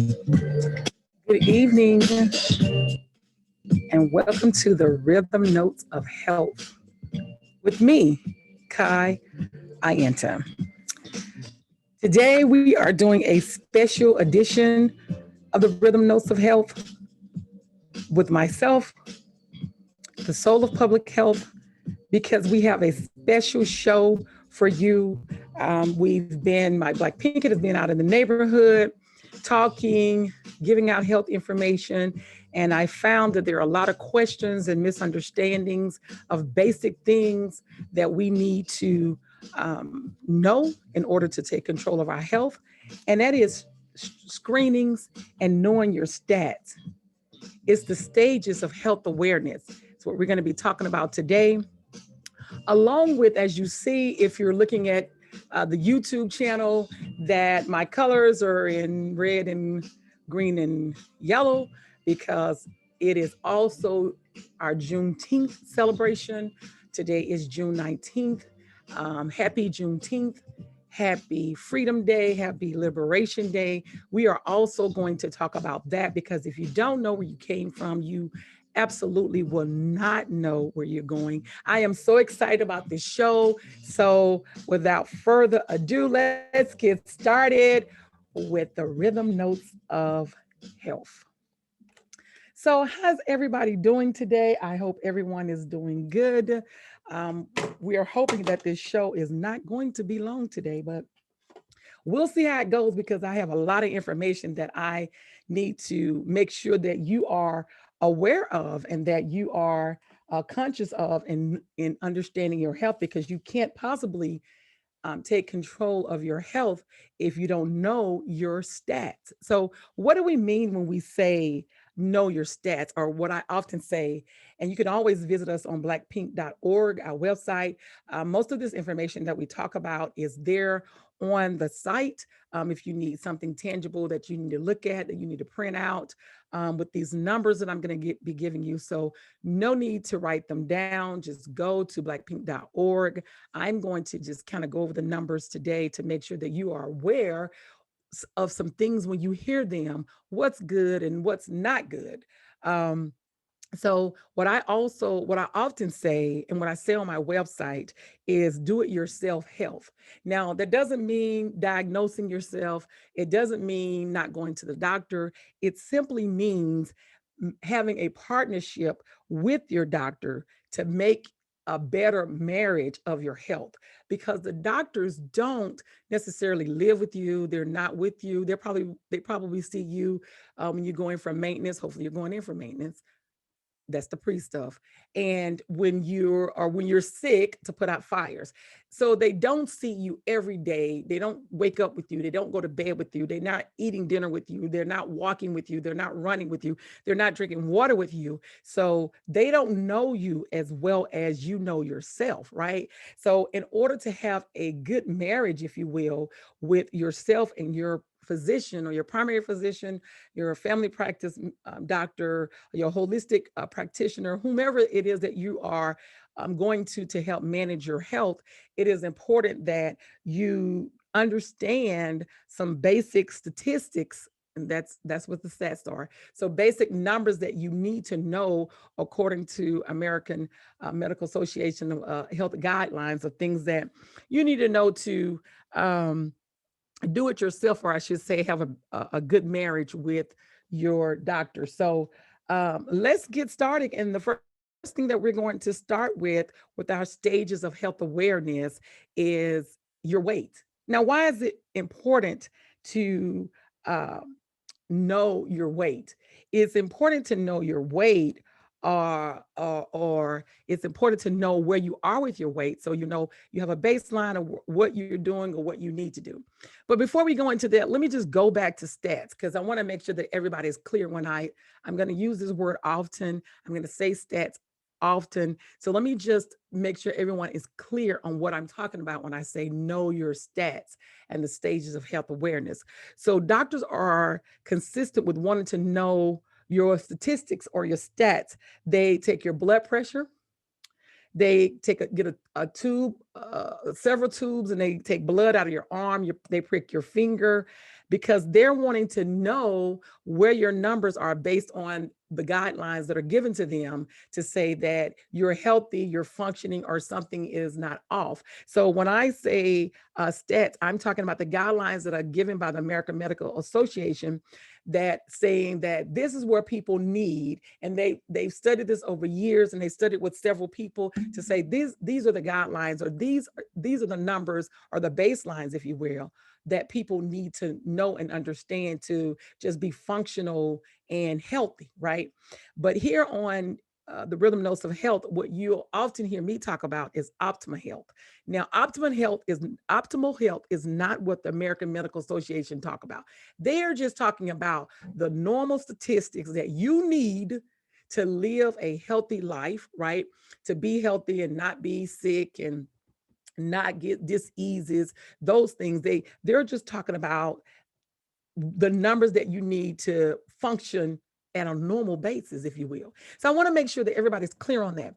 Good evening and welcome to the Rhythm Notes of Health with me, Kai Ianta. Today we are doing a special edition of the Rhythm Notes of Health with myself, the soul of public health, because we have a special show for you. My Black Pinkett has been out in the neighborhood talking, giving out health information, and I found that there are a lot of questions and misunderstandings of basic things that we need to know in order to take control of our health, and that is screenings and knowing your stats. It's the stages of health awareness. It's what we're going to be talking about today along with, as you see, if you're looking at the YouTube channel, that my colors are in red and green and yellow because it is also our Juneteenth celebration. Today is June 19th. Happy Juneteenth. Happy Freedom Day. Happy Liberation Day. We are also going to talk about that because if you don't know where you came from, you absolutely will not know where you're going. I am so excited about this show. So, without further ado, let's get started with the rhythm notes of health. So, how's everybody doing today? I hope everyone is doing good. We are hoping that this show is not going to be long today, but we'll see how it goes because I have a lot of information that I need to make sure that you are aware of and that you are conscious of in understanding your health because you can't possibly take control of your health if you don't know your stats. So, what do we mean when we say know your stats, or what I often say? And you can always visit us on blackpink.org, our website. Most of this information that we talk about is there on the site. If you need something tangible that you need to look at, that you need to print out with these numbers that I'm going to be giving you. So, no need to write them down. Just go to blackpink.org. I'm going to just kind of go over the numbers today to make sure that you are aware of some things when you hear them, what's good and what's not good. So what I often say and what I say on my website is do it yourself health. Now, that doesn't mean diagnosing yourself. It doesn't mean not going to the doctor. It simply means having a partnership with your doctor to make a better marriage of your health, because the doctors don't necessarily live with you. They're not with you. They probably see you when you're going for maintenance. Hopefully you're going in for maintenance. That's the pre stuff. And when you're sick, to put out fires. So they don't see you every day. They don't wake up with you. They don't go to bed with you. They're not eating dinner with you. They're not walking with you. They're not running with you. They're not drinking water with you. So they don't know you as well as you know yourself, right? So in order to have a good marriage, if you will, with yourself and your physician or your primary physician, your family practice doctor, your holistic practitioner, whomever it is that you are going to help manage your health, it is important that you understand some basic statistics. And that's what the stats are. So basic numbers that you need to know according to American Medical Association health guidelines of things that you need to know to do it yourself, or I should say, have a good marriage with your doctor. So let's get started. And the first thing that we're going to start with our stages of health awareness is your weight. Now, why is it important to uh, know your weight? It's important to know your weight, or it's important to know where you are with your weight, so you know you have a baseline of what you're doing or what you need to do. But before we go into that, let me just go back to stats, because I want to make sure that everybody is clear. I'm going to use this word often. I'm going to say stats often. So let me just make sure everyone is clear on what I'm talking about when I say know your stats and the stages of health awareness. So doctors are consistent with wanting to know your statistics or your stats. They take your blood pressure. They get a tube, several tubes, and they take blood out of your arm. They prick your finger. because they're wanting to know where your numbers are based on the guidelines that are given to them to say that you're healthy, you're functioning, or something is not off. So when I say stats, I'm talking about the guidelines that are given by the American Medical Association, that saying that this is where people need, and they've studied this over years, and they studied with several people to say these are the guidelines, or these are the numbers, or the baselines, if you will, that people need to know and understand to just be functional and healthy, right? But here on the Rhythm Notes of Health, what you'll often hear me talk about is optimal health. Now, optimal health is not what the American Medical Association talk about. They're just talking about the normal statistics that you need to live a healthy life, right? To be healthy and not be sick and not get diseases, those things. They're just talking about the numbers that you need to function at a normal basis, if you will. So I want to make sure that everybody's clear on that.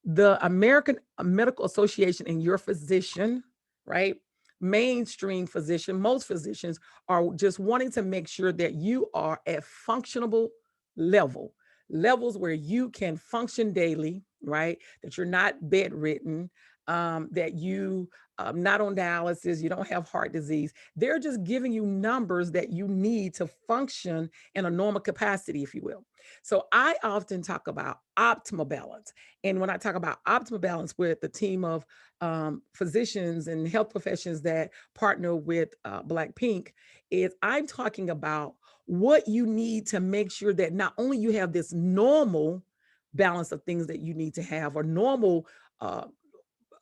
The American Medical Association and your physician, right? Mainstream physician, most physicians are just wanting to make sure that you are at functionable levels where you can function daily, right? That you're not bedridden, that you not on dialysis, you don't have heart disease. They're just giving you numbers that you need to function in a normal capacity, if you will. So I often talk about optimal balance. And when I talk about optimal balance with the team of physicians and health professions that partner with Blackpink, is I'm talking about what you need to make sure that not only you have this normal balance of things that you need to have, or normal uh,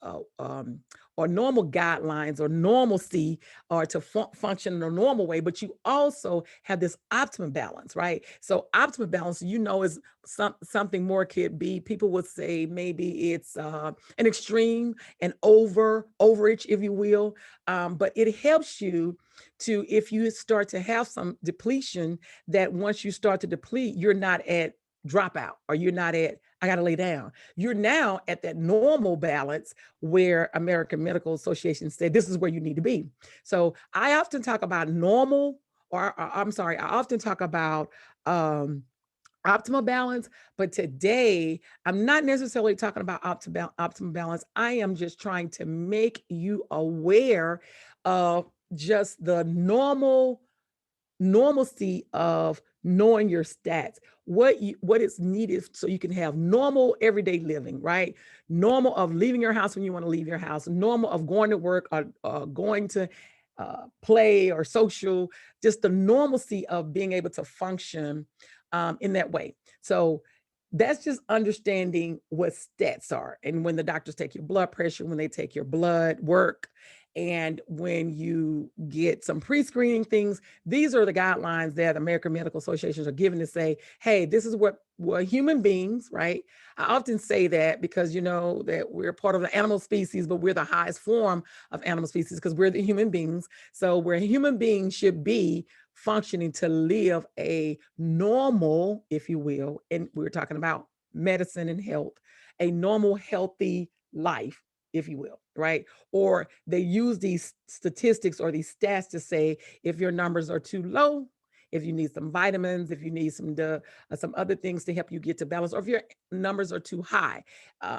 uh, um, or normal guidelines or normalcy, or to function in a normal way, but you also have this optimum balance, right? So optimum balance, is something more could be, people would say maybe it's an extreme, an overage, if you will. But it helps you to, if you start to have some depletion, that once you start to deplete, you're not at dropout, or you're not at, I got to lay down. You're now at that normal balance where American Medical Association said this is where you need to be. So I often talk about normal, or I'm sorry, I often talk about optimal balance, but today I'm not necessarily talking about optimal balance. I am just trying to make you aware of just the normalcy of knowing your stats, what is needed so you can have normal everyday living, right? Normal of leaving your house when you want to leave your house, normal of going to work, or going to play or social, just the normalcy of being able to function in that way. So that's just understanding what stats are. And when the doctors take your blood pressure, when they take your blood work, and when you get some pre-screening things, these are the guidelines that the American Medical Associations are given to say, hey, this is what human beings, right? I often say that because that we're part of the animal species, but we're the highest form of animal species because we're the human beings. So where human beings should be functioning to live a normal, if you will, and we're talking about medicine and health, a normal, healthy life, if you will, right? Or they use these statistics or these stats to say if your numbers are too low, if you need some vitamins, if you need some other things to help you get to balance, or if your numbers are too high,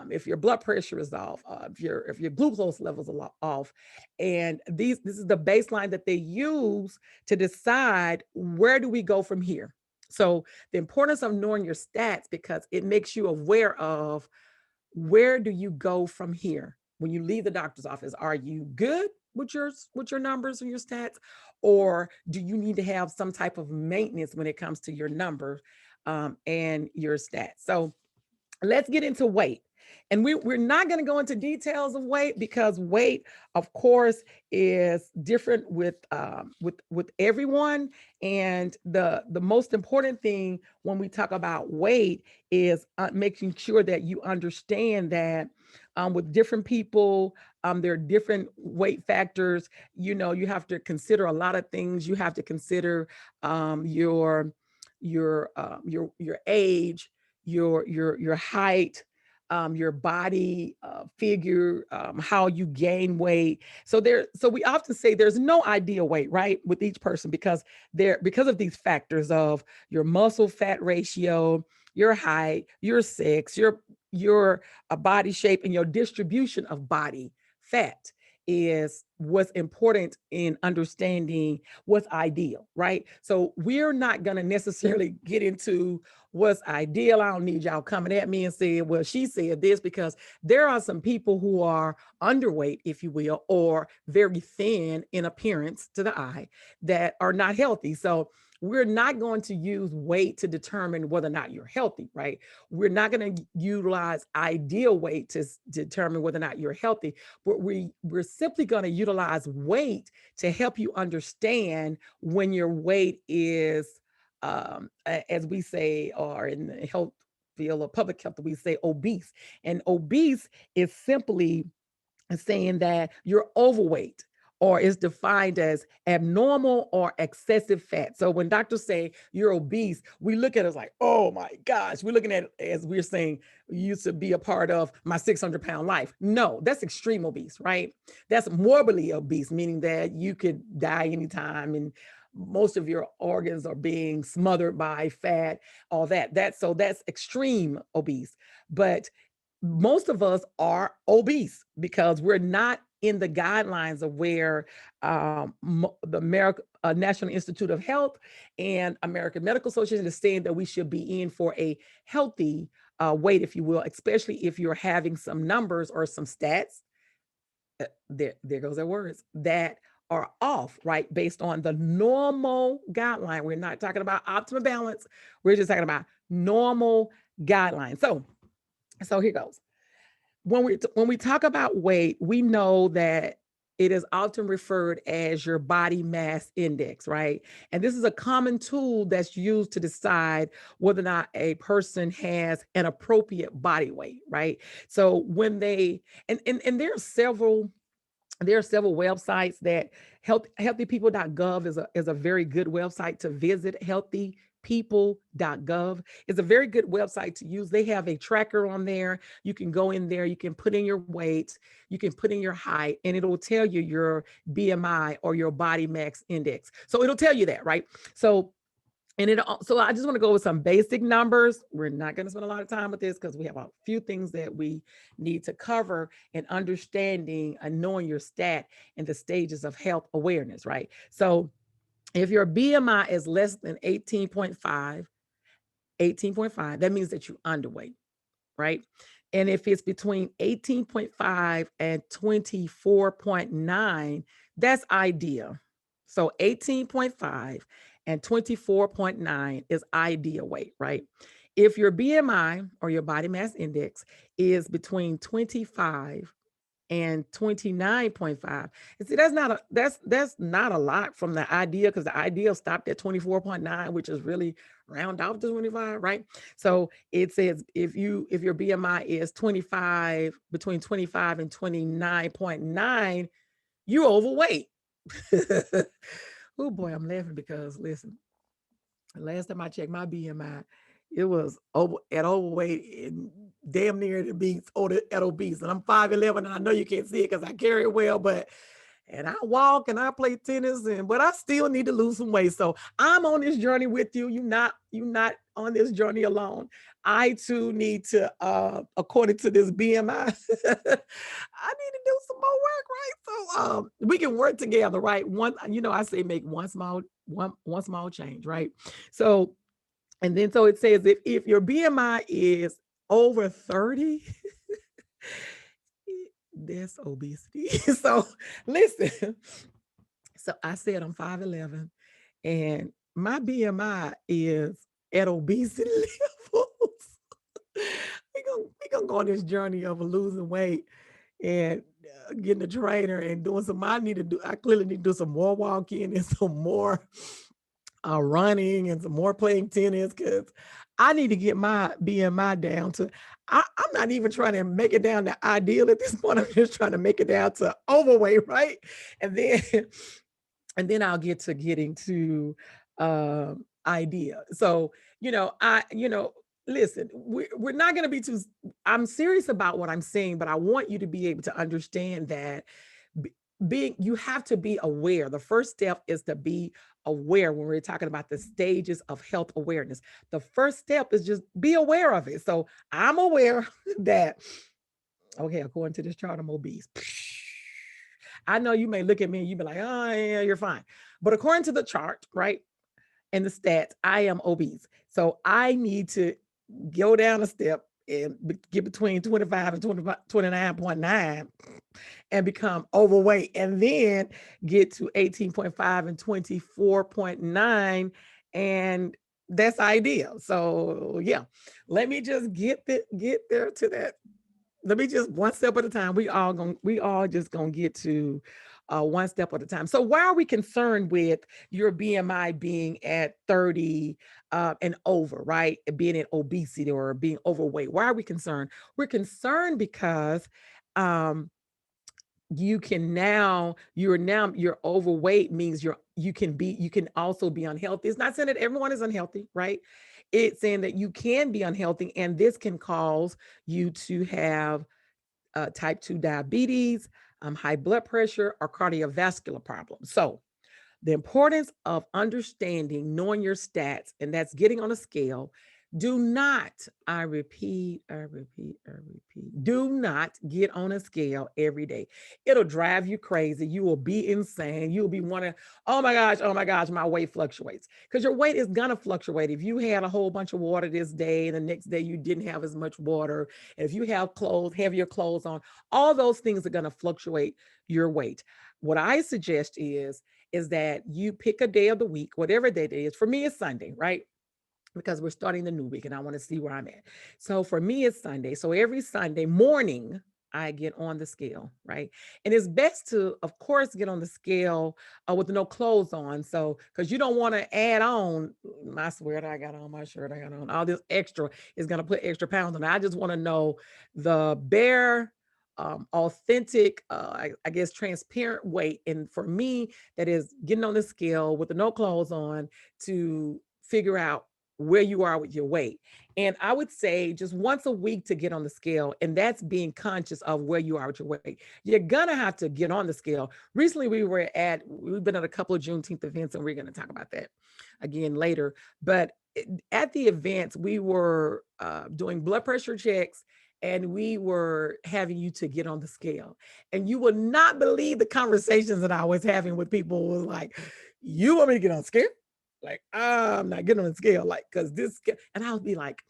if your blood pressure is off, if your glucose levels are off, and this is the baseline that they use to decide where do we go from here. So the importance of knowing your stats, because it makes you aware of where do you go from here when you leave the doctor's office. Are you good with your numbers and your stats, or do you need to have some type of maintenance when it comes to your numbers and your stats? So let's get into weight. And we're not going to go into details of weight, because weight, of course, is different with everyone. And the most important thing when we talk about weight is making sure that you understand that with different people, there are different weight factors. You have to consider a lot of things. You have to consider your age, your height, your body figure, how you gain weight. So we often say there's no ideal weight, right, with each person because of these factors of your muscle fat ratio, your height, your sex, your body shape, and your distribution of body fat is what's important in understanding what's ideal, right? So we're not going to necessarily get into what's ideal. I don't need y'all coming at me and saying, well, she said this, because there are some people who are underweight, if you will, or very thin in appearance to the eye that are not healthy. So we're not going to use weight to determine whether or not you're healthy, right? We're not going to utilize ideal weight to determine whether or not you're healthy, but we're simply going to utilize weight to help you understand when your weight is, as we say, or in the health field or public health, we say obese. And obese is simply saying that you're overweight, or is defined as abnormal or excessive fat. So when doctors say you're obese, we look at it as like, oh my gosh, we're looking at it as we're saying you used to be a part of my 600-pound life. No, that's extreme obese, right? That's morbidly obese, meaning that you could die anytime and most of your organs are being smothered by fat, all that. That's extreme obese. But most of us are obese because we're not in the guidelines of where the National Institute of Health and American Medical Association is saying that we should be in for a healthy weight, if you will, especially if you're having some numbers or some stats. There goes their words that are off, right? Based on the normal guideline. We're not talking about optimal balance. We're just talking about normal guidelines. So here goes. When we talk about weight, we know that it is often referred as your body mass index, right? And this is a common tool that's used to decide whether or not a person has an appropriate body weight, right? So when they and there are several websites that healthypeople.gov is a very good website to visit. Healthypeople.gov is a very good website to use. They have a tracker on there. You can go in there, you can put in your weight, you can put in your height, and it'll tell you your BMI or your body mass index. So it'll tell you that, right? So I just want to go with some basic numbers. We're not going to spend a lot of time with this because we have a few things that we need to cover in understanding and knowing your stat and the stages of health awareness, right? So if your BMI is less than 18.5, that means that you're underweight, right? And if it's between 18.5 and 24.9, that's ideal. So 18.5 and 24.9 is ideal weight, right? If your BMI or your body mass index is between 25 and 29.5. And see, that's not a lot from the ideal, because the ideal stopped at 24.9, which is really round off to 25, right? So it says if your BMI is 25, between 25 and 29.9, you're overweight. Oh boy, I'm laughing because listen, last time I checked my BMI, it was overweight and damn near to be at obese. And I'm 5'11", and I know you can't see it because I carry it well, and I walk and I play tennis, but I still need to lose some weight. So I'm on this journey with you. You're not on this journey alone. I too need to, according to this BMI, I need to do some more work, right? So we can work together, right? I say make one small change, right? So, and then so it says if your BMI is over 30, that's obesity. So listen, so I said I'm 5'11", and my BMI is at obesity levels. We're gonna go on this journey of losing weight and getting a trainer and doing some. I clearly need to do some more walking and some more running and some more playing tennis, because I need to get my BMI down to, I'm not even trying to make it down to ideal at this point. I'm just trying to make it down to overweight, right? And then I'll get to getting to ideal. So, listen, we're not going to be too, I'm serious about what I'm saying, but I want you to be able to understand that being, you have to be aware. The first step is to be aware when we're talking about the stages of health awareness. The first step is just be aware of it. So I'm aware that, okay, according to this chart, I'm obese. I know you may look at me and you be like, oh, yeah, you're fine. But according to the chart, right, and the stats, I am obese. So I need to go down a step and get between 25 and 29.9 and become overweight, and then get to 18.5 and 24.9. And that's ideal. So yeah, let me just get there to that. Let me just one step at a time. We all just gonna get to one step at a time. So why are we concerned with your BMI being at 30 and over, right? Being in obesity or being overweight. Why are we concerned? We're concerned because you can now, you're overweight means you can also be unhealthy. It's not saying that everyone is unhealthy, right? It's saying that you can be unhealthy, and this can cause you to have type 2 diabetes, high blood pressure, or cardiovascular problems. So the importance of understanding, knowing your stats, and that's getting on a scale. Do not, I repeat, do not get on a scale every day. It'll drive you crazy. You will be insane. You'll be wondering, oh my gosh, my weight fluctuates. Because your weight is going to fluctuate. If you had a whole bunch of water this day and the next day you didn't have as much water, if you have heavier clothes on, all those things are going to fluctuate your weight. What I suggest is that you pick a day of the week, whatever day it is. For me, it's Sunday, right? Because we're starting the new week and I want to see where I'm at. So for me, it's Sunday. So every Sunday morning, I get on the scale, right? And it's best to, of course, get on the scale with no clothes on. So, because you don't want to add on my sweater I got on, my shirt I got on, all this extra is going to put extra pounds on. I just want to know the bare, authentic, I guess, transparent weight. And for me, that is getting on the scale with the no clothes on to figure out where you are with your weight. And I would say just once a week to get on the scale, and that's being conscious of where you are with your weight. You're gonna have to get on the scale. Recently, we've been at a couple of Juneteenth events, and we're gonna talk about that again later. But at the events, we were doing blood pressure checks, and we were having you to get on the scale. And you will not believe the conversations that I was having with people who was like, you want me to get on the scale? Like, I'm not getting on the scale, like, because and I'll be like,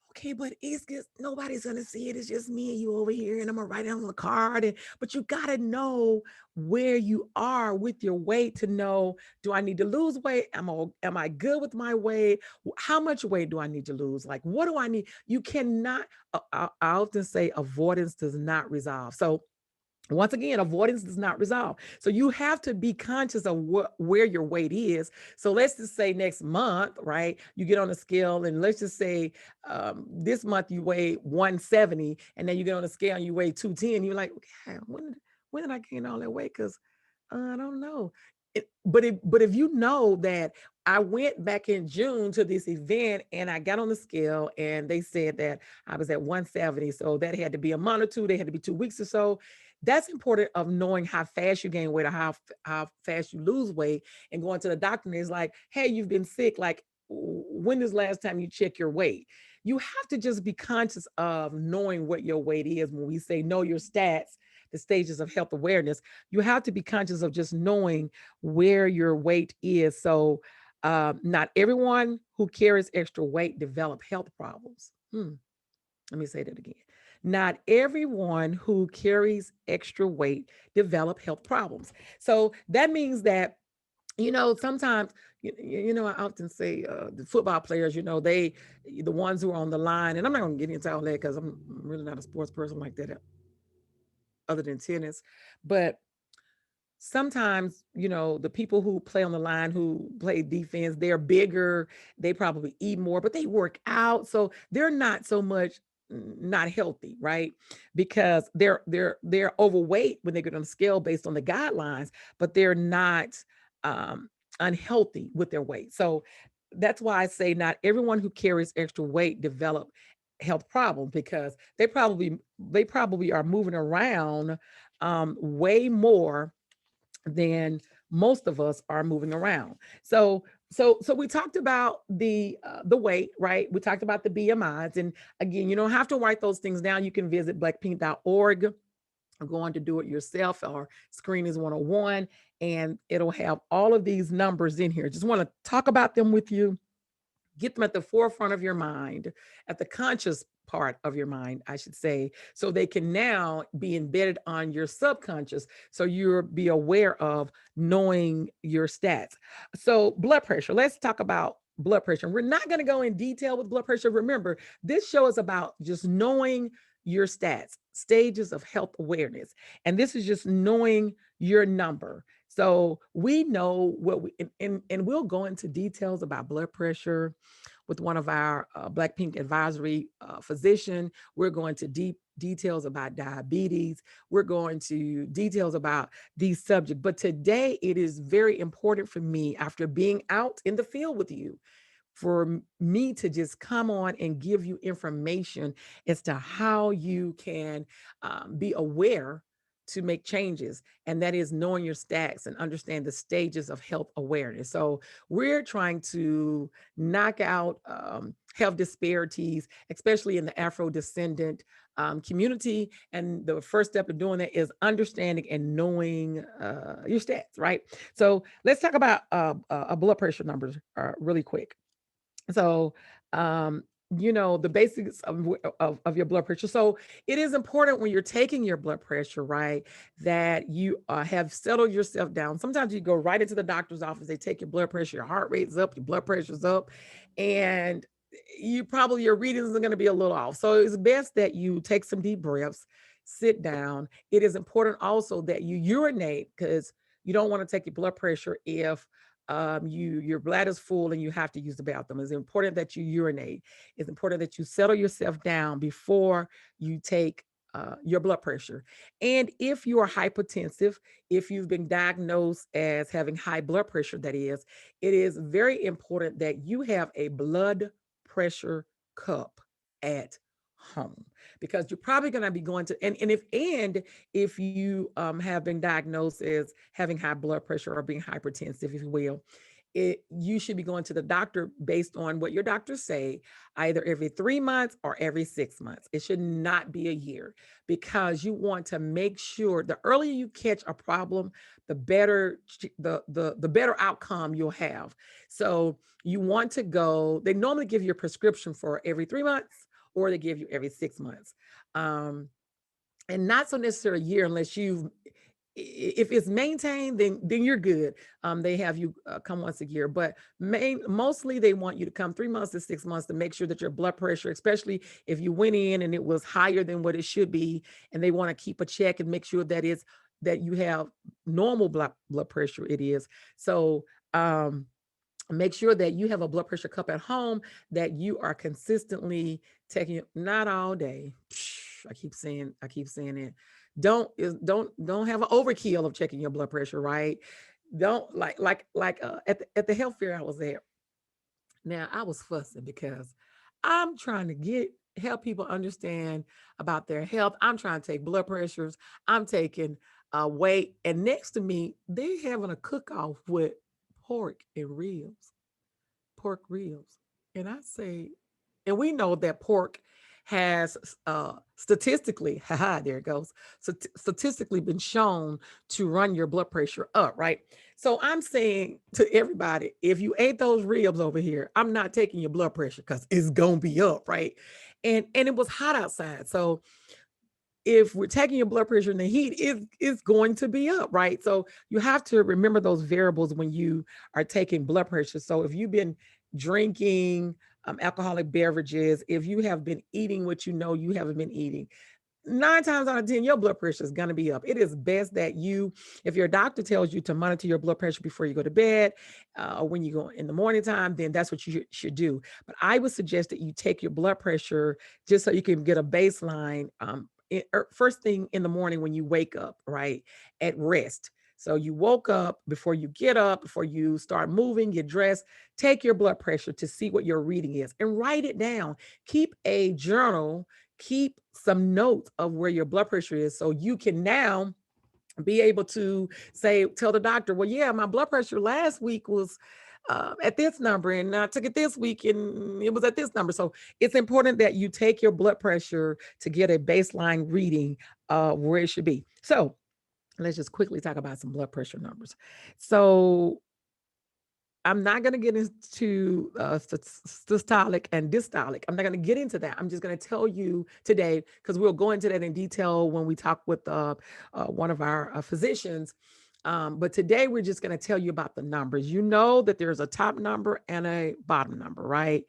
okay, but it's just nobody's gonna see it. It's just me and you over here, and I'm gonna write it on the card. But you gotta know where you are with your weight to know, do I need to lose weight? Am I good with my weight? How much weight do I need to lose? Like, what do I need? You cannot, I often say avoidance does not resolve. So once again, avoidance does not resolve. So you have to be conscious of where your weight is. So let's just say next month, right? You get on the scale, and let's just say this month you weigh 170, and then you get on the scale and you weigh 210. You're like, okay, when did I gain all that weight? Because I don't know. But if you know that I went back in June to this event and I got on the scale and they said that I was at 170, so that had to be a month or two. They had to be 2 weeks or so. That's important of knowing how fast you gain weight or how fast you lose weight, and going to the doctor and it's like, hey, you've been sick. Like, when is the last time you check your weight? You have to just be conscious of knowing what your weight is. When we say know your stats, the stages of health awareness, you have to be conscious of just knowing where your weight is. So not everyone who carries extra weight develop health problems. Let me say that again. Not everyone who carries extra weight develop health problems. So that means that, sometimes, I often say the football players, the ones who are on the line, and I'm not going to get into all that because I'm really not a sports person like that other than tennis. But sometimes, the people who play on the line, who play defense, they're bigger, they probably eat more, but they work out. So they're not so much not healthy, right? Because they're overweight when they get on the scale based on the guidelines, but they're not um unhealthy with their weight. So that's why I say not everyone who carries extra weight develop health problems, because they probably are moving around way more than most of us are moving around. So we talked about the weight, right? We talked about the BMIs, and again, you don't have to write those things down. You can visit blackpink.org or go on to do it yourself, or Screen is 101, and it'll have all of these numbers in here. Just want to talk about them with you, get them at the forefront of your mind, at the conscious part of your mind, I should say, so they can now be embedded on your subconscious. So you'll be aware of knowing your stats. So, blood pressure, let's talk about blood pressure. We're not going to go in detail with blood pressure. Remember, this show is about just knowing your stats, stages of health awareness. And this is just knowing your number. So we know what and we'll go into details about blood pressure with one of our Blackpink advisory physician. We're going to deep details about diabetes. We're going to details about these subjects. But today it is very important for me, after being out in the field with you, for me to just come on and give you information as to how you can be aware to make changes. And that is knowing your stats and understand the stages of health awareness. So we're trying to knock out health disparities, especially in the Afro-descendant community. And the first step of doing that is understanding and knowing your stats, right? So let's talk about blood pressure numbers really quick. So, the basics of your blood pressure. So it is important when you're taking your blood pressure, right, that you have settled yourself down. Sometimes you go right into the doctor's office, they take your blood pressure, your heart rate's up, your blood pressure's up, and your readings are going to be a little off. So it's best that you take some deep breaths, sit down. It is important also that you urinate, because you don't want to take your blood pressure if your bladder's full and you have to use the bathroom. It's important that you urinate. It's important that you settle yourself down before you take your blood pressure. And if you are hypertensive, if you've been diagnosed as having high blood pressure, that is, it is very important that you have a blood pressure cup at home, because you're probably going to be going to and if you have been diagnosed as having high blood pressure or being hypertensive, if you will, you should be going to the doctor based on what your doctors say, either every 3 months or every 6 months. It should not be a year, because you want to make sure the earlier you catch a problem, the better the better outcome you'll have. So you want to go. They normally give you a prescription for every 3 months, or they give you every 6 months. And not so necessarily a year, unless if it's maintained, then you're good. They have you come once a year, but mostly they want you to come 3 months to 6 months to make sure that your blood pressure, especially if you went in and it was higher than what it should be, and they want to keep a check and make sure that you have normal blood pressure. It is so. Make sure that you have a blood pressure cup at home, that you are consistently taking it, not all day. I keep saying it. Don't have an overkill of checking your blood pressure, right? Don't at the health fair I was at. Now I was fussing because I'm trying to help people understand about their health. I'm trying to take blood pressures. I'm taking weight, and next to me they having a cook off with pork ribs. And I say, and we know that pork has statistically, haha, there it goes, statistically been shown to run your blood pressure up, right? So I'm saying to everybody, if you ate those ribs over here, I'm not taking your blood pressure, because it's gonna be up, right? And it was hot outside. So if we're taking your blood pressure in the heat, it's going to be up, right? So you have to remember those variables when you are taking blood pressure. So if you've been drinking alcoholic beverages, if you have been eating what you haven't been eating, 9 times out of 10, your blood pressure is going to be up. It is best that if your doctor tells you to monitor your blood pressure before you go to bed, or when you go in the morning time, then that's what you should do. But I would suggest that you take your blood pressure just so you can get a baseline first thing in the morning when you wake up, right, at rest. So you woke up, before you get up, before you start moving, get dressed, take your blood pressure to see what your reading is and write it down. Keep a journal, keep some notes of where your blood pressure is so you can now be able to tell the doctor, well, yeah, my blood pressure last week was at this number, and I took it this week and it was at this number. So it's important that you take your blood pressure to get a baseline reading where it should be. So let's just quickly talk about some blood pressure numbers. So I'm not going to get into systolic and dystolic. I'm not going to get into that. I'm just going to tell you today, because we'll go into that in detail when we talk with one of our physicians. But today we're just going to tell you about the numbers. You know that there's a top number and a bottom number, right?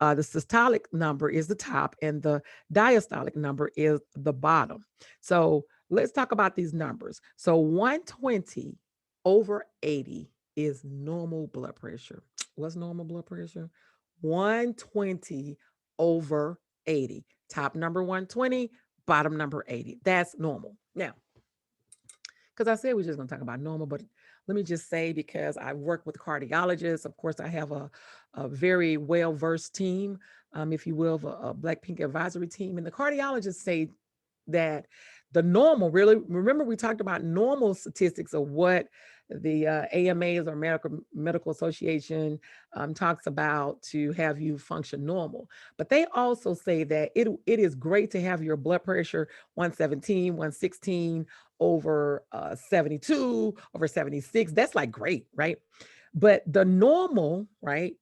The systolic number is the top and the diastolic number is the bottom. So let's talk about these numbers. So 120 over 80 is normal blood pressure. What's normal blood pressure? 120 over 80. Top number 120, bottom number 80. That's normal. Now, because I said we're just going to talk about normal, but let me just say, because I work with cardiologists, of course, I have a very well-versed team, if you will, a Black Pink advisory team. And the cardiologists say that the normal, really, remember we talked about normal statistics of what the AMAs or medical association talks about to have you function normal. But they also say that it is great to have your blood pressure 117, 116 over 72, over 76. That's like great, right? But the normal, right,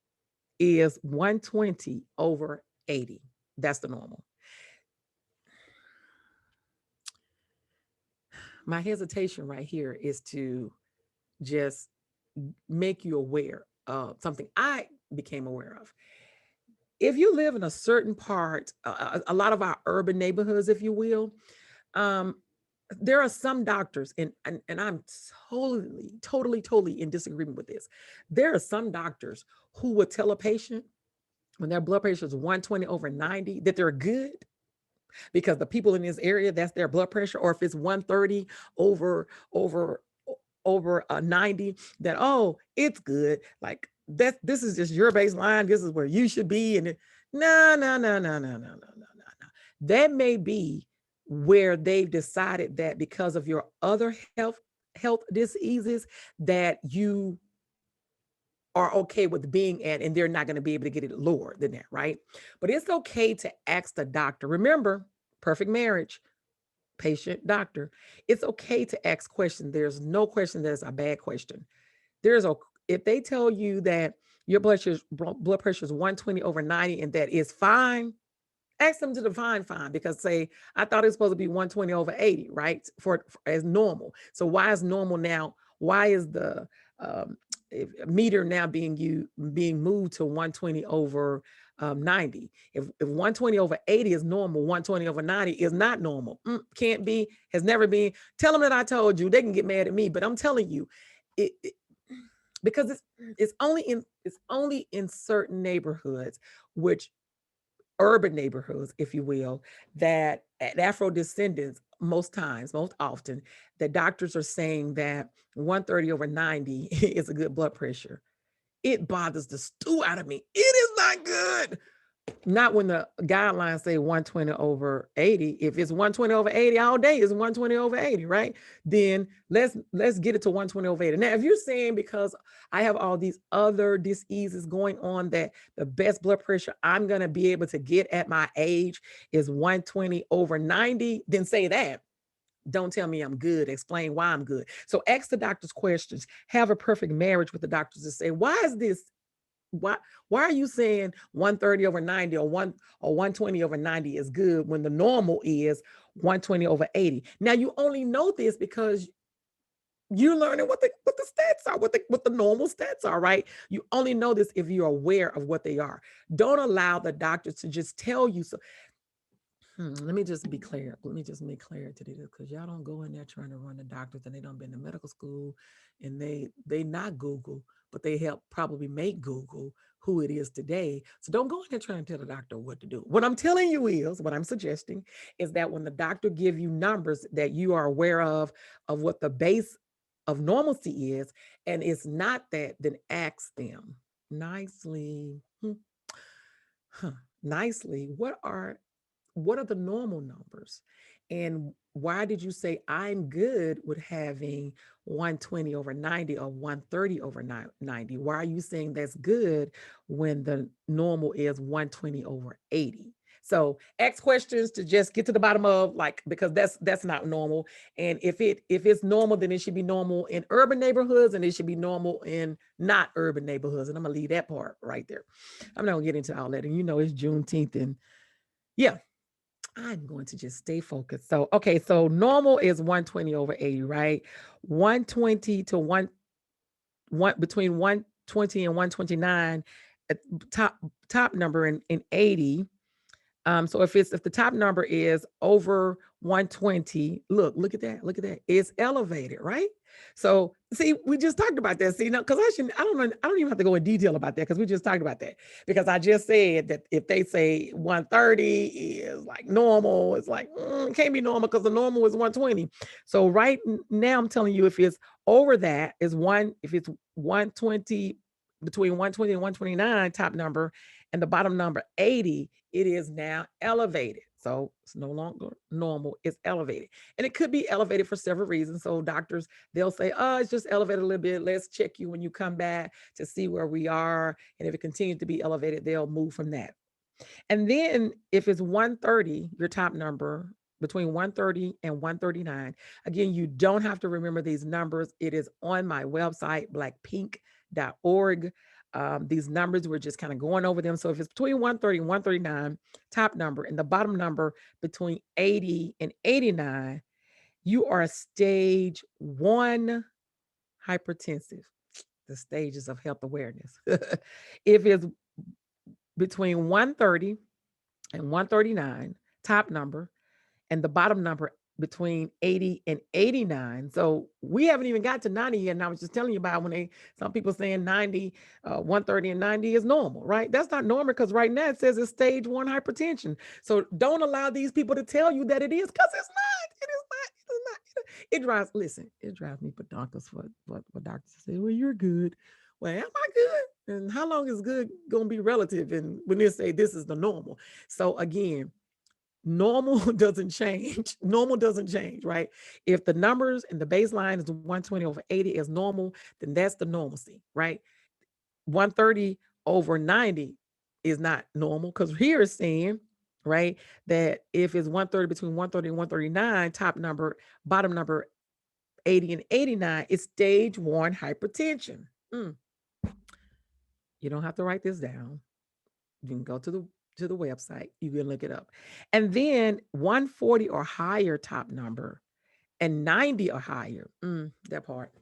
is 120 over 80. That's the normal. My hesitation right here is to just make you aware of something I became aware of. If you live in a certain part, a lot of our urban neighborhoods, if you will, um, there are some doctors, and I'm totally in disagreement with this. There are some doctors who would tell a patient when their blood pressure is 120 over 90 that they're good because the people in this area, that's their blood pressure. Or if it's 130 over over over 90, that, oh, it's good, like this is just your baseline, this is where you should be. And no. That may be where they've decided that because of your other health diseases that you are okay with being at, and they're not going to be able to get it lower than that, right? But it's okay to ask the doctor. Remember, perfect marriage, patient, doctor. It's okay to ask questions. There's no question that's a bad question. There's a If they tell you that your blood pressure is 120 over 90 and that is fine, ask them to define fine, because say, I thought it was supposed to be 120 over 80, right? For as normal. So why is normal now? Why is the meter now being moved to 120 over 90? If 120 over 80 is normal, 120 over 90 is not normal. Can't be, has never been. Tell them that I told you. They can get mad at me, but I'm telling you, it because it's only in certain neighborhoods, which urban neighborhoods, if you will, that Afro descendants, most times, most often, the doctors are saying that 130 over 90 is a good blood pressure. It bothers the stew out of me. It is not good. Not when the guidelines say 120 over 80. If it's 120 over 80 all day, it's 120 over 80, right? Then let's get it to 120 over 80. Now, if you're saying because I have all these other diseases going on that the best blood pressure I'm going to be able to get at my age is 120 over 90, then say that. Don't tell me I'm good. Explain why I'm good. So ask the doctors questions. Have a perfect marriage with the doctors to say, why is this? Why are you saying 130 over 90 or 120 over 90 is good when the normal is 120 over 80? Now you only know this because you're learning what the stats are, what the normal stats are, right? You only know this if you're aware of what they are. Don't allow the doctors to just tell you so. Let me just be clear. Let me just make clarity to this, because y'all don't go in there trying to run the doctors and they don't been to medical school, and they not Google, but they help probably make Google who it is today. So don't go in there trying to tell the doctor what to do. What I'm telling you is, what I'm suggesting is that when the doctor give you numbers that you are aware of what the of normalcy is, and it's not that, then ask them nicely, nicely, what are the normal numbers? And why did you say I'm good with having 120 over 90 or 130 over 90? Why are you saying that's good when the normal is 120 over 80? So ask questions to just get to the bottom of, like, because that's not normal. And if it's normal, then it should be normal in urban neighborhoods, and it should be normal in not urban neighborhoods. And I'm gonna leave that part right there. I'm not gonna get into all that. And it's Juneteenth, and yeah, I'm going to just stay focused. So, okay, so normal is 120 over 80, right? 120 to between 120 and 129, top number in 80. So if the top number is over 120, look at that. It's elevated, right? So see, we just talked about that. See, now, because I don't even have to go in detail about that, because we just talked about that. Because I just said that if they say 130 is like normal, it's like it can't be normal, because the normal is 120. So right now I'm telling you, if it's over that, if it's 120, between 120 and 129, top number, and the bottom number 80, it is now elevated. So it's no longer normal, it's elevated. And it could be elevated for several reasons. So doctors, they'll say, oh, it's just elevated a little bit. Let's check you when you come back to see where we are. And if it continues to be elevated, they'll move from that. And then if it's 130, your top number, between 130 and 139, again, you don't have to remember these numbers. It is on my website, blackpink.org. These numbers, we're just kind of going over them. So if it's between 130 and 139, top number, and the bottom number between 80 and 89, you are stage 1 hypertensive, the stages of health awareness. If it's between 130 and 139, top number, and the bottom number between 80 and 89. So we haven't even got to 90 yet. And I was just telling you about when some people saying 90, 130 and 90 is normal, right? That's not normal, because right now it says it's stage 1 hypertension. So don't allow these people to tell you that it is, because it's not. It is not. It is not. It drives me pedonkus for doctors to say, well, you're good. Well, am I good? And how long is good going to be relative? And when they say this is the normal. So again, normal doesn't change. Normal doesn't change, right? If the numbers and the baseline is 120 over 80 is normal, then that's the normalcy, right? 130 over 90 is not normal, because here it's saying, right, that if it's 130, between 130 and 139, top number, bottom number 80 and 89, it's stage 1 hypertension. You don't have to write this down. You can go to the website, you can look it up. And then 140 or higher top number, and 90 or higher, that part.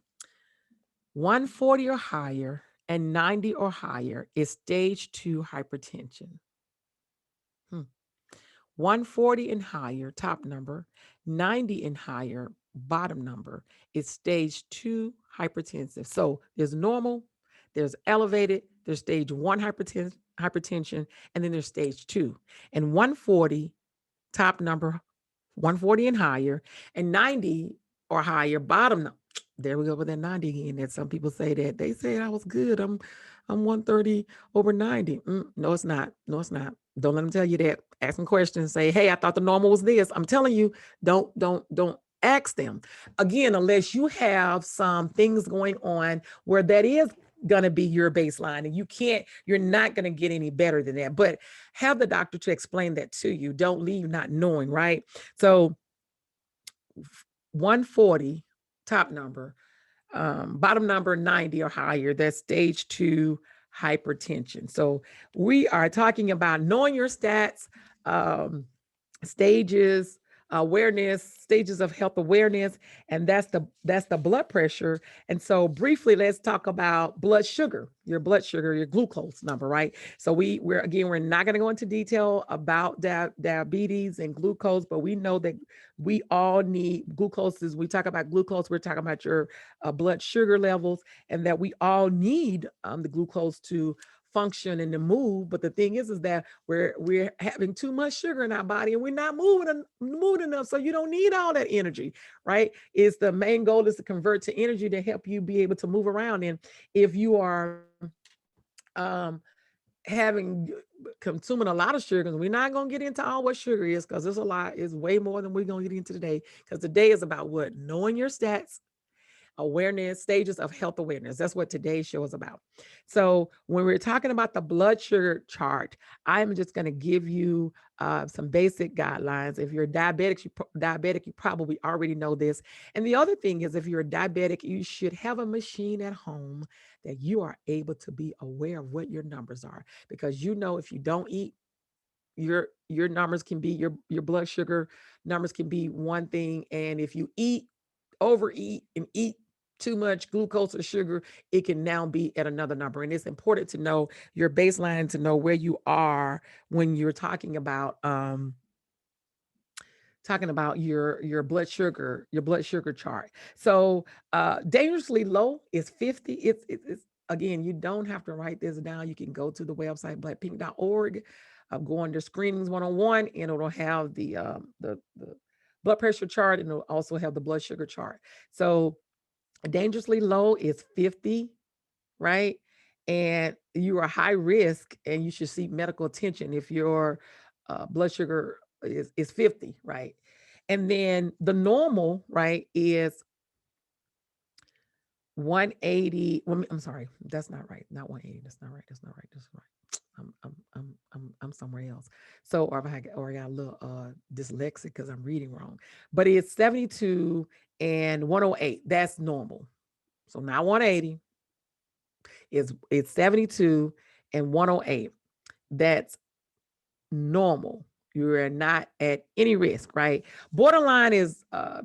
140 or higher and 90 or higher is stage 2 hypertension. 140 and higher, top number, 90 and higher, bottom number, is stage 2 hypertensive. So there's normal, there's elevated, there's stage 1 hypertension, and then there's stage 2. And 140, top number, 140 and higher, and 90 or higher, bottom number. There we go with that 90 again. That some people say that they said I was good. I'm 130 over 90. No, it's not. No, it's not. Don't let them tell you that. Ask them questions. Say, hey, I thought the normal was this. I'm telling you, don't ask them. Again, unless you have some things going on where that is going to be your baseline, and you're not going to get any better than that. But have the doctor to explain that to you. Don't leave not knowing, right? So 140, top number, bottom number 90 or higher, that's stage 2 hypertension. So we are talking about knowing your stats, stages, awareness, stages of health awareness, and that's the blood pressure. And so briefly, let's talk about blood sugar, your glucose number, right? So we're not going to go into detail about diabetes and glucose, but we know that we all need glucose. As we talk about glucose, we're talking about your blood sugar levels, and that we all need the glucose to function and to move. But the thing is that we're having too much sugar in our body and we're not moving enough. So you don't need all that energy, right? It's the main goal is to convert to energy to help you be able to move around. And if you are um having consuming a lot of sugar, we're not going to get into all what sugar is because there's a lot, is way more than we're going to get into today, because today is about what? Knowing your stats, awareness, stages of health awareness. That's what today's show is about. So when we're talking about the blood sugar chart, I'm just going to give you some basic guidelines. If you're diabetic, you probably already know this. And the other thing is, if you're diabetic, you should have a machine at home that you are able to be aware of what your numbers are, because if you don't eat, your numbers can be your blood sugar numbers can be one thing, and if you overeat and eat too much glucose or sugar, it can now be at another number. And it's important to know your baseline, to know where you are when you're talking about your blood sugar chart. So dangerously low is 50. It's again, you don't have to write this down. You can go to the website blackpink.org, go under screenings 101, and it'll have the blood pressure chart, and it'll also have the blood sugar chart. So dangerously low is 50, right? And you are high risk and you should seek medical attention if your blood sugar is 50, right? And then the normal, right, is 180. I'm sorry, that's not right. Not 180. That's not right. That's not right. That's not right. I'm somewhere else. So or I got a little dyslexic because I'm reading wrong. But it's 72 and 108. That's normal. So not 180. It's 72 and 108. That's normal. You're not at any risk, right? Borderline is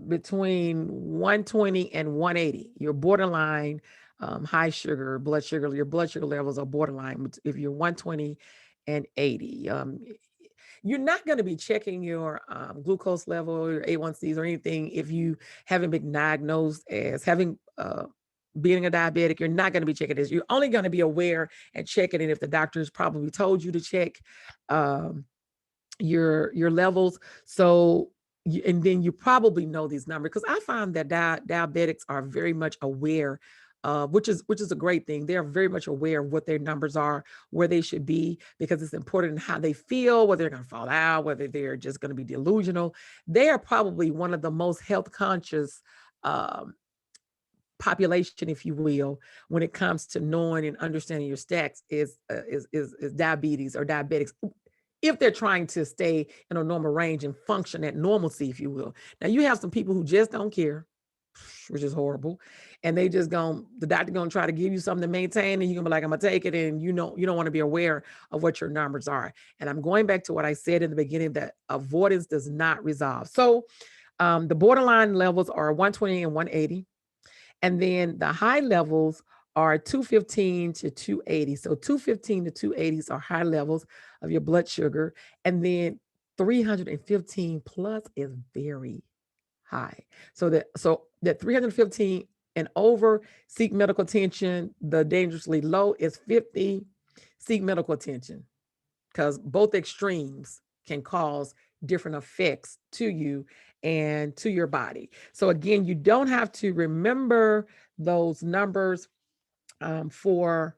between 120 and 180. You're borderline high sugar, blood sugar. Your blood sugar levels are borderline if you're 120 and 80. You're not going to be checking your glucose level, your A1Cs, or anything if you haven't been diagnosed as having being a diabetic. You're not going to be checking this. You're only going to be aware and checking it if the doctor's probably told you to check your levels. So and then you probably know these numbers, because I find that diabetics are very much aware, which is a great thing. They're very much aware of what their numbers are, where they should be, because it's important in how they feel, whether they're going to fall out, whether they're just going to be delusional. They are probably one of the most health conscious population, if you will, when it comes to knowing and understanding your stats is diabetes or diabetics, if they're trying to stay in a normal range and function at normalcy, if you will. Now you have some people who just don't care, which is horrible, and they just the doctor gonna try to give you something to maintain, and you're gonna be like, I'm gonna take it, and you don't want to be aware of what your numbers are. And I'm going back to what I said in the beginning, that avoidance does not resolve. So the borderline levels are 120 and 180. And then the high levels are 215 to 280. So 215 to 280s are high levels of your blood sugar. And then 315 plus is very high. So that 315 and over, seek medical attention. The dangerously low is 50, seek medical attention, because both extremes can cause different effects to you and to your body. So again, you don't have to remember those numbers for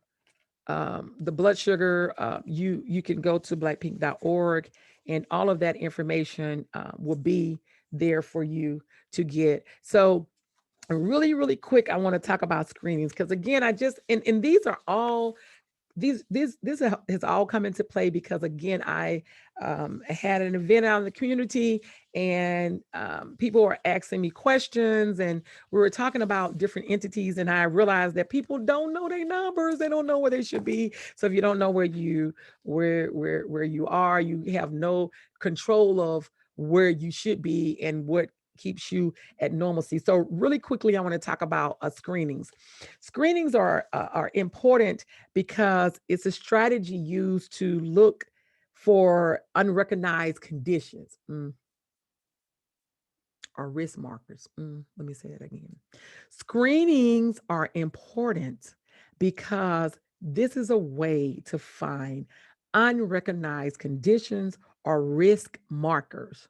the blood sugar. You can go to blackpink.org, and all of that information will be there for you to get. So really, really quick, I want to talk about screenings, because again, and these are all this has all come into play because, again, I had an event out in the community, and people were asking me questions, and we were talking about different entities, and I realized that people don't know their numbers. They don't know where they should be. So if you don't know where you are, you have no control of where you should be and what keeps you at normalcy. So really quickly, I want to talk about screenings. Screenings are important because it's a strategy used to look for unrecognized conditions or risk markers. Let me say it again. Screenings are important because This is a way to find unrecognized conditions or risk markers.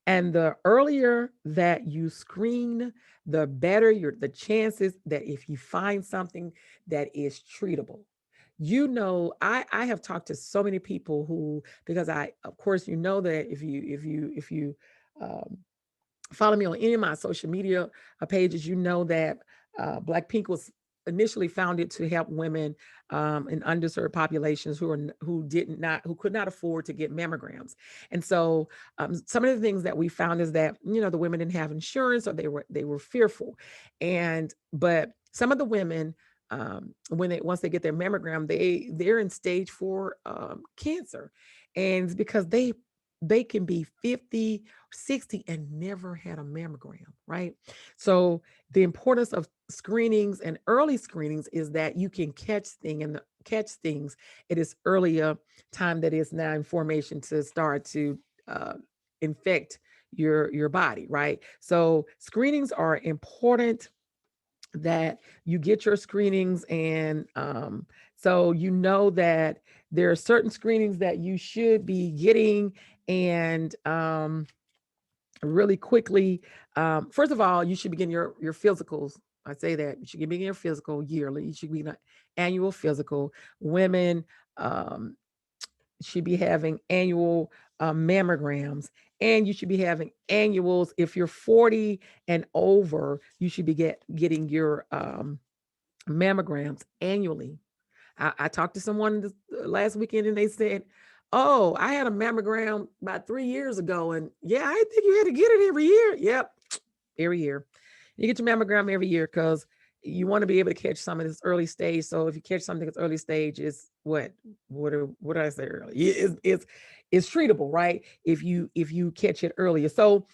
And the earlier that you screen, the better the chances that if you find something that is treatable. I have talked to so many people who, because I, of course, you know that if you um, follow me on any of my social media pages, you know that Black Pink was initially founded to help women in underserved populations who could not afford to get mammograms. And so some of the things that we found is that the women didn't have insurance, or they were fearful. And but some of the women, once they get their mammogram, they're in stage 4 cancer, and it's because they can be 50, 60 and never had a mammogram, right? So the importance of screenings and early screenings is that you can catch things at this earlier time that is now in formation to start to uh, infect your body, right? So screenings are important, that you get your screenings. And so that there are certain screenings that you should be getting. And really quickly, first of all, you should begin your physicals. I say that you should begin your physical yearly. You should be an annual physical. Women should be having annual mammograms, and you should be having annuals. If you're 40 and over, you should be getting your mammograms annually. I talked to someone last weekend, and they said, "Oh, I had a mammogram about 3 years ago, and yeah, I think you had to get it every year." Yep, every year. You get your mammogram every year because you want to be able to catch some of this early stage. So if you catch something that's early stage, it's what did I say earlier? It's treatable, right? If you catch it earlier. So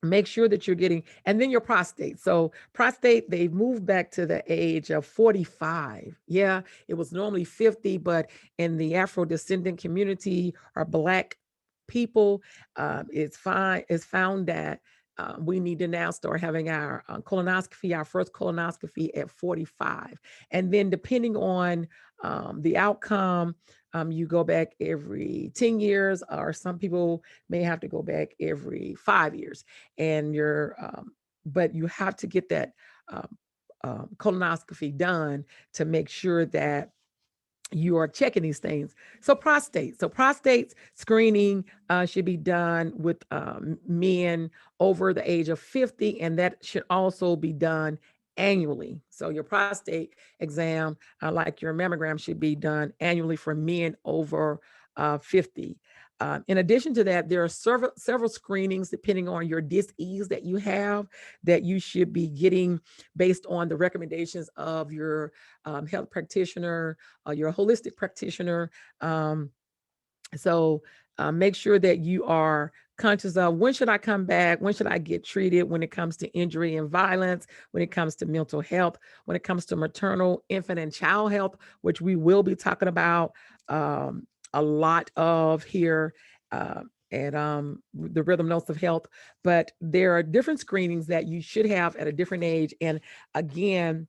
make sure that you're getting. And then your prostate. So prostate, they've moved back to the age of 45. Yeah, it was normally 50, but in the Afro-descendant community or Black people, it's found that we need to now start having our colonoscopy, our first colonoscopy at 45. And then depending on the outcome, you go back every 10 years, or some people may have to go back every 5 years. And but you have to get that um, colonoscopy done to make sure that you are checking these things. So prostate screening should be done with men over the age of 50, and that should also be done annually. So your prostate exam, like your mammogram, should be done annually for men over 50. In addition to that, there are several screenings depending on your disease that you have, that you should be getting based on the recommendations of your health practitioner, your holistic practitioner. So make sure that you are conscious of, when should I come back? When should I get treated when it comes to injury and violence, when it comes to mental health, when it comes to maternal, infant, and child health, which we will be talking about a lot of here at the Rhythm Notes of Health. But there are different screenings that you should have at a different age. And again,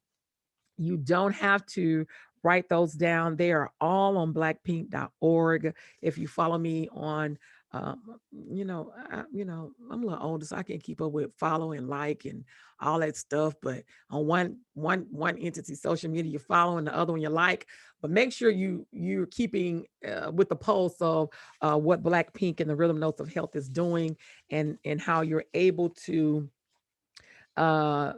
you don't have to write those down. They are all on blackpink.org. If you follow me on, I'm a little older, so I can't keep up with follow and like and all that stuff. But on one entity, social media, you're following, the other one you like. But make sure you're keeping with the pulse of what Blackpink and the Rhythm Notes of Health is doing, and how you're able to uh,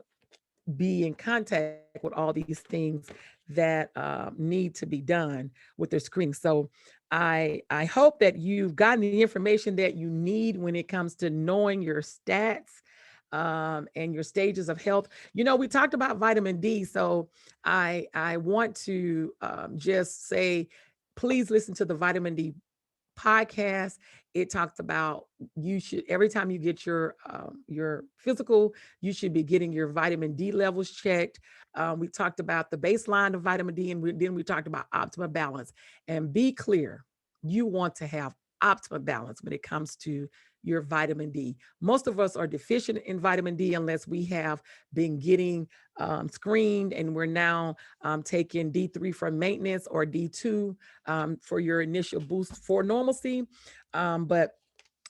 be in contact with all these things that need to be done with their screening. So I hope that you've gotten the information that you need when it comes to knowing your stats and your stages of health. We talked about vitamin D, so I want to just say, please listen to the vitamin D podcast. It talks about, you should, every time you get your physical, you should be getting your vitamin D levels checked. We talked about the baseline of vitamin D, and then we talked about optimal balance. And be clear, you want to have optimal balance when it comes to your vitamin D. Most of us are deficient in vitamin D unless we have been getting screened, and we're now taking D3 for maintenance or D2 for your initial boost for normalcy. But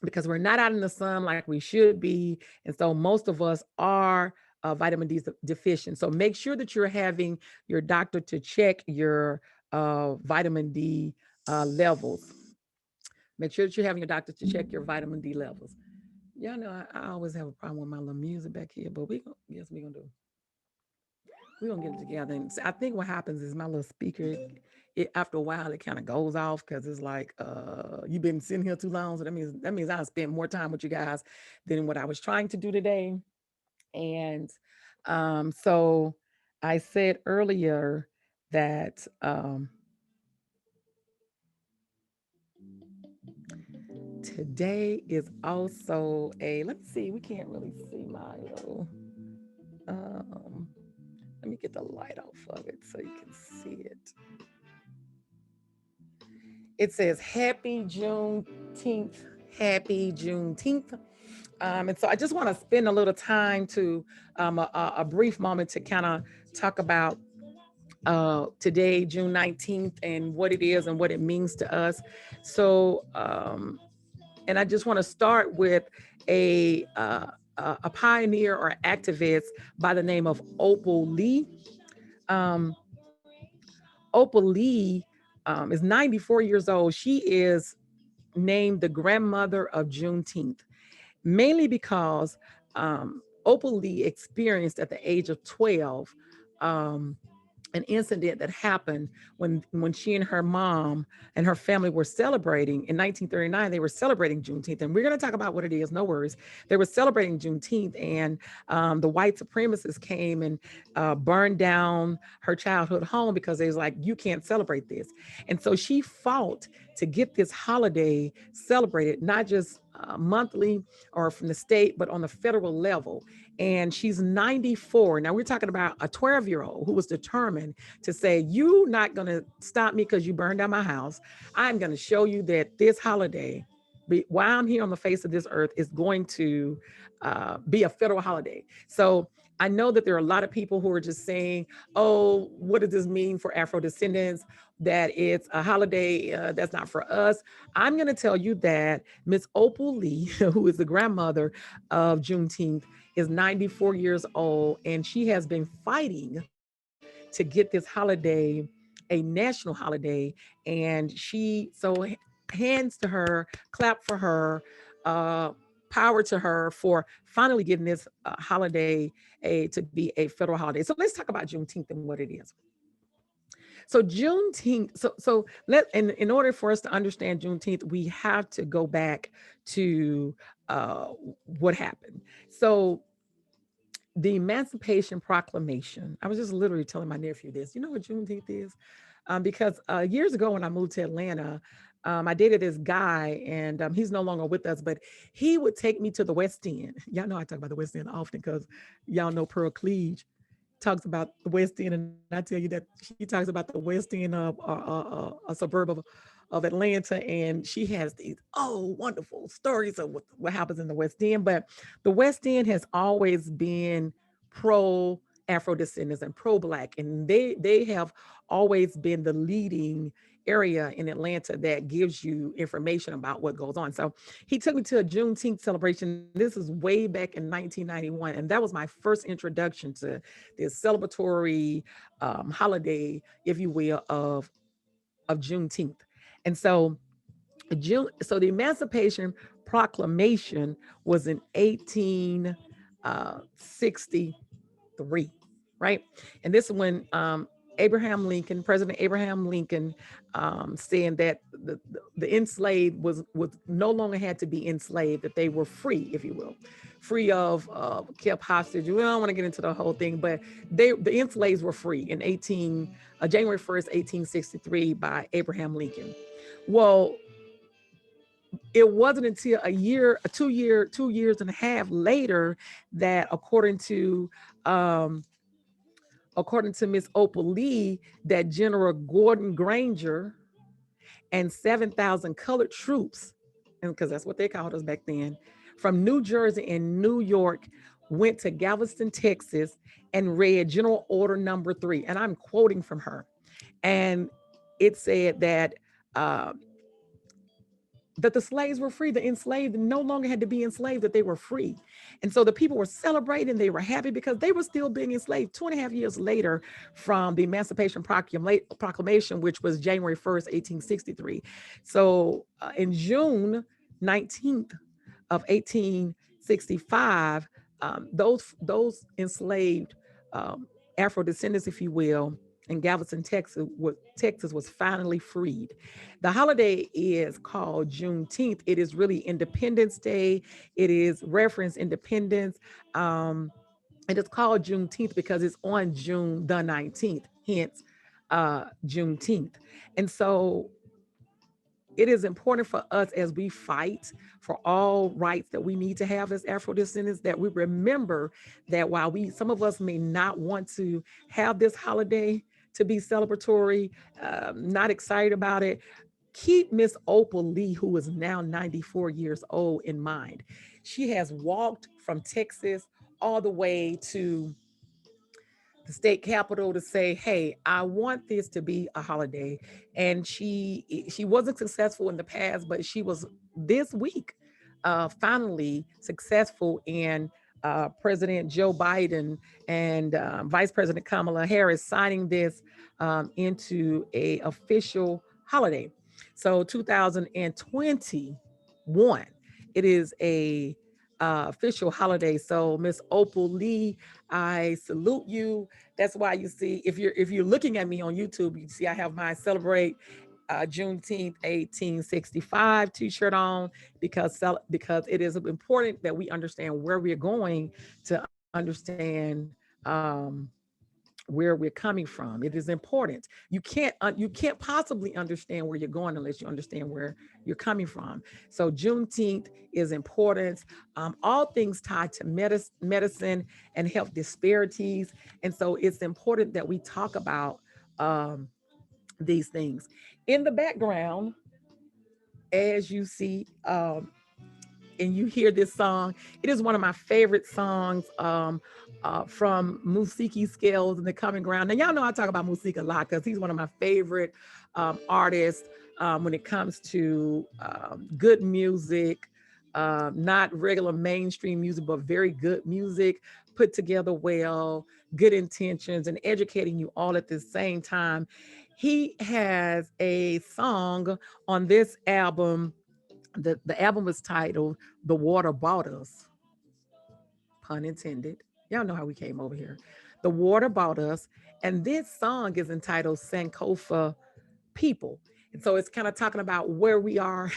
because we're not out in the sun like we should be, and so most of us are vitamin D deficient. So make sure that you're having your doctor to check your vitamin D levels. Make sure that you're having your doctor to check your vitamin D levels. Y'all know I always have a problem with my little music back here, but we're gonna do. We're gonna get it together. And I think what happens is my little speaker, after a while, it kind of goes off because it's like you've been sitting here too long. So that means I spent more time with you guys than what I was trying to do today. And so I said earlier that today is also a, let me see, we can't really see my little, um, let me get the light off of it so you can see it. It says Happy Juneteenth, Happy Juneteenth. And so I just want to spend a little time to a brief moment to kind of talk about today, June 19th, and what it is and what it means to us. So, and I just want to start with a pioneer or activist by the name of Opal Lee. Um, Opal Lee is 94 years old. She is named the grandmother of Juneteenth, mainly because Opal Lee experienced at the age of 12 um, an incident that happened when she and her mom and her family were celebrating in 1939. They were celebrating Juneteenth, and we're going to talk about what it is. No worries. They were celebrating Juneteenth, and the white supremacists came and burned down her childhood home because they was like, you can't celebrate this. And so she fought to get this holiday celebrated, not just monthly or from the state, but on the federal level. And she's 94. Now we're talking about a 12-year-old who was determined to say, you're not going to stop me because you burned down my house. I'm going to show you that this holiday, while I'm here on the face of this earth, is going to be a federal holiday. So I know that there are a lot of people who are just saying, oh, what does this mean for Afro descendants? That it's a holiday that's not for us. I'm going to tell you that Miss Opal Lee, who is the grandmother of Juneteenth, is 94 years old, and she has been fighting to get this holiday a national holiday. And she, so hands to her, clap for her, uh, power to her for finally getting this holiday to be a federal holiday. So let's talk about Juneteenth and what it is. So Juneteenth, in order for us to understand Juneteenth, we have to go back to uh, what happened. So the Emancipation Proclamation. I was just literally telling my nephew this. You know what Juneteenth is? Because years ago when I moved to Atlanta, I dated this guy, and he's no longer with us, but he would take me to the West End. Y'all know I talk about the West End often because y'all know Pearl Cleage talks about the West End, and I tell you that she talks about the West End of a suburb of Atlanta, and she has these wonderful stories of what happens in the West End. But the West End has always been pro Afro descendants and pro Black, and they have always been the leading area in Atlanta that gives you information about what goes on. So he took me to a Juneteenth celebration. This is way back in 1991, and that was my first introduction to this celebratory holiday, if you will, of Juneteenth. And so the Emancipation Proclamation was in 1863, right? And this is when President Abraham Lincoln, saying that the enslaved was no longer had to be enslaved, that they were free, if you will, free of kept hostage. We don't want to get into the whole thing, but the enslaved were free in January 1st, 1863 by Abraham Lincoln. Well, it wasn't until a year, 2 years and a half later that um, according to Miss Opal Lee, that General Gordon Granger and 7,000 colored troops and because that's what they called us back then, from New Jersey and New York, went to Galveston, Texas, and read General Order Number 3. And I'm quoting from her. And it said uh, that the slaves were free, the enslaved no longer had to be enslaved, that they were free. And so the people were celebrating, they were happy because they were still being enslaved 2.5 years later from the Emancipation Proclamation, which was January 1st, 1863. So in June 19th of 1865, those enslaved Afro descendants, if you will, in Galveston, Texas was finally freed. The holiday is called Juneteenth. It is really Independence Day. It is reference independence. Um, it is called Juneteenth because it's on June the 19th, hence Juneteenth. And so it is important for us as we fight for all rights that we need to have as Afro descendants, that we remember that while some of us may not want to have this holiday to be celebratory, not excited about it, keep Miss Opal Lee, who is now 94 years old, in mind. She has walked from Texas all the way to the state capitol to say, hey, I want this to be a holiday. And she wasn't successful in the past, but she was this week finally successful in President Joe Biden and Vice President Kamala Harris signing this into a official holiday. So 2021, it is a official holiday. So Miss Opal Lee, I salute you. That's why you see, if you're looking at me on YouTube, you see I have my Celebrate Juneteenth 1865 t-shirt on, because it is important that we understand where we're going to understand where we're coming from. It is important. You can't possibly understand where you're going unless you understand where you're coming from. So Juneteenth is important. All things tied to medicine and health disparities, and so it's important that we talk about these things. In the background, as you see, and you hear this song, it is one of my favorite songs from Musiki Scales and the Common Ground. Now, y'all know I talk about Musiki a lot because he's one of my favorite artists when it comes to good music, not regular mainstream music, but very good music, put together well, good intentions, and educating you all at the same time. He has a song on this album. The album is titled The Water Bought Us, pun intended. Y'all know how we came over here. The Water Bought Us. And this song is entitled Sankofa People. And so it's kind of talking about where we are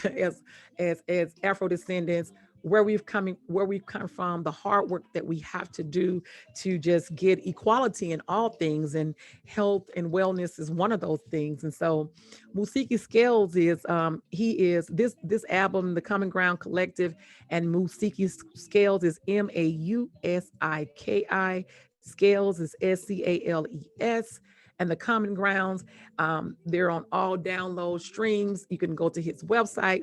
as Afro descendants, where we've come from, the hard work that we have to do to just get equality in all things, and health and wellness is one of those things. And so Musiki Scales is he is this album, The Common Ground Collective, and Musiki Scales is Mausiki. Scales is Scales, and The Common Grounds. They're on all download streams. You can go to his website,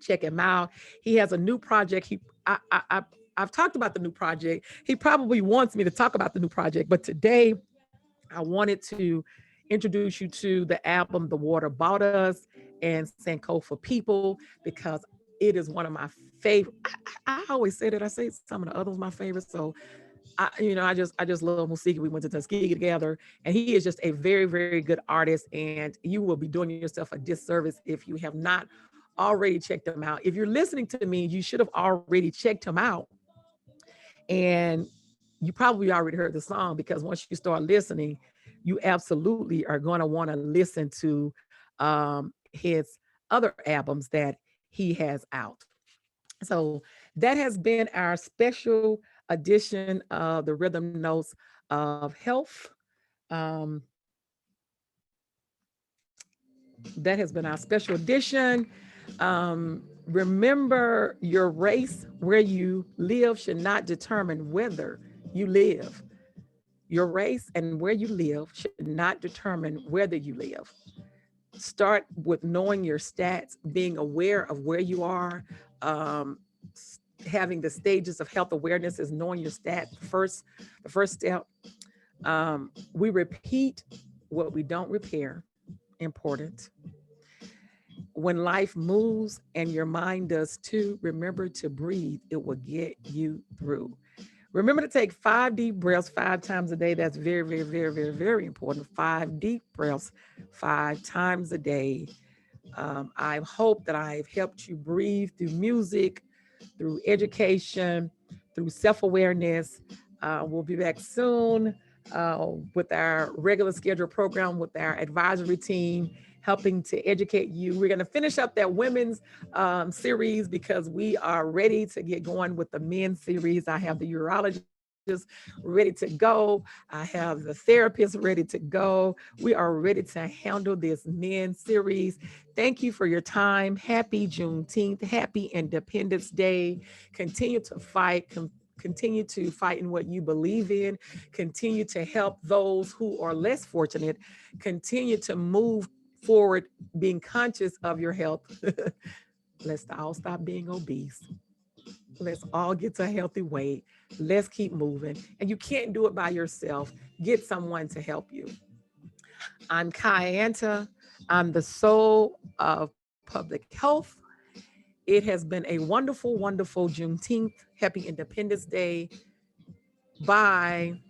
check him out. He has a new project. I've talked about the new project. He probably wants me to talk about the new project, but today I wanted to introduce you to the album The Water Bought Us and Sankofa People, because it is one of my favorite. I always say that. I say some of the others my favorite. So I just love Musiki. We went to Tuskegee together, and he is just a very, very good artist. And you will be doing yourself a disservice if you have not already checked him out. If you're listening to me, you should have already checked him out, and you probably already heard the song, because once you start listening, you absolutely are going to want to listen to his other albums that he has out. So that has been our special edition of the Rhythm Notes of Health. Um, that has been our special edition. Remember, your race, where you live, should not determine whether you live. Your race and where you live should not determine whether you live. Start with knowing your stats, being aware of where you are. Um, Having the stages of health awareness is knowing your stats. The first step. We repeat what we don't repair. Important. When life moves and your mind does too, remember to breathe. It will get you through. Remember to take 5 deep breaths 5 times a day. That's very, very, very, very, very important. 5 deep breaths 5 times a day. I hope that I've helped you breathe through music, through education, through self awareness. We'll be back soon with our regular scheduled program with our advisory team, helping to educate you. We're going to finish up that women's series because we are ready to get going with the men's series. I have the urologist ready to go. I have the therapist ready to go. We are ready to handle this men's series. Thank you for your time. Happy Juneteenth. Happy Independence Day. Continue to fight. Continue to fight in what you believe in. Continue to help those who are less fortunate. Continue to move forward, being conscious of your health. Let's all stop being obese. Let's all get to a healthy weight. Let's keep moving. And you can't do it by yourself. Get someone to help you. I'm Ianta. I'm the soul of public health. It has been a wonderful, wonderful Juneteenth. Happy Independence Day. Bye.